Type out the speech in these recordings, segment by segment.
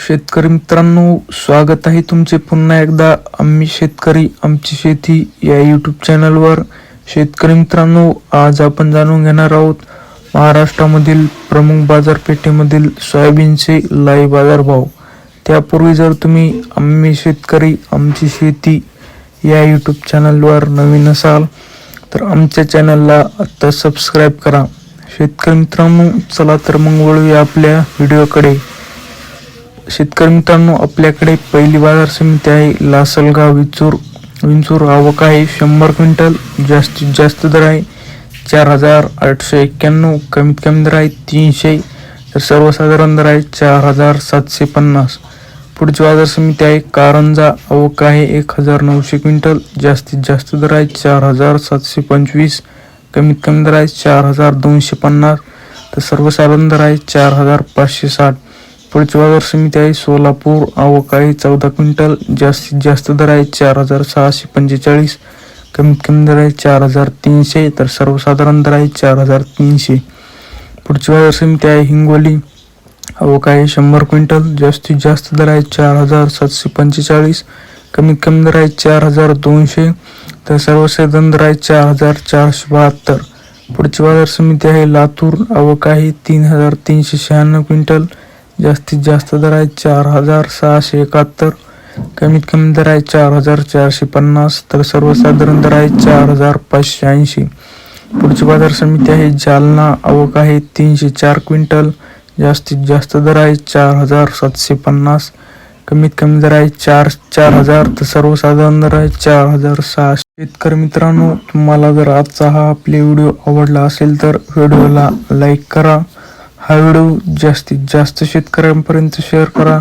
शेतकरी मित्रांनो, स्वागत आहे तुमचे पुन्हा एकदा आम्ही शेतकरी आमची शेती या यूट्यूब चॅनलवर। शेतकरी मित्रांनो, आज आपण जाणून घेणार आहोत महाराष्ट्रामधील प्रमुख बाजारपेठेमधील सोयाबीनचे लाईव्ह बाजारभाव। त्यापूर्वी जर तुम्ही आम्ही शेतकरी आमची शेती या यूट्यूब चॅनलवर नवीन असाल तर आमच्या चॅनलला आता सबस्क्राईब करा। शेतकरी मित्रांनो, चला तर मग वळूया आपल्या व्हिडिओकडे। शेतकरी मित्रांनो, आपल्याकडे पहिली बाजार समिती आहे लासलगाव विंचूर। आवक आहे 100 क्विंटल। जास्तीत जास्त दर आहे 4891, कमीत कमी दर आहे 300, तर सर्वसाधारण दर आहे 4750। पुढची बाजार समिती आहे कारंजा। आवक आहे 1900 क्विंटल। जास्तीत जास्त दर आहे 4725, कमीत कमी दर आहे 4250, तर सर्वसाधारण दर आहे 4560। पुढची बाजार समिती आहे सोलापूर। आवक आहे 14 क्विंटल। जास्तीत जास्त दर आहे 4645, कमीत कमी दर आहे 4300, तर सर्वसाधारण दर आहे 4300। पुढची बाजार समिती आहे हिंगोली। आवक आहे 100 क्विंटल। जास्तीत जास्त दर आहे 4745, कमीत कमी दर आहे 4200, तर सर्वसाधारण दर आहे 4472। पुढची बाजार समिती आहे लातूर। आवक आहे 3396 क्विंटल। जास्तीत जास्त दर आहे 4671, कमीत कमी दर आहे 4450, तर सर्वसाधारण दर आहे 4580। पुढची बाजार समिती आहे जालना। आवक आहे 304 क्विंटल। जास्तीत जास्त दर आहे 4750, कमीत कमी दर आहे 4000, तर सर्वसाधारण दर आहे 4600। शेतकरी मित्रांनो, तुम्हाला जर आजचा हा आपले व्हिडिओ आवडला असेल तर व्हिडिओला लाईक करा। हा व्हिडिओ जास्तीत जास्त शेतकऱ्यांपर्यंत शेअर करा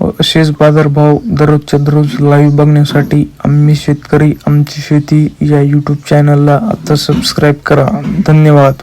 व असेच बाजारभाव दररोजच्या दररोज लाईव्ह बघण्यासाठी आम्ही शेतकरी आमची शेती या यूट्यूब चॅनलला आता सबस्क्राईब करा। धन्यवाद।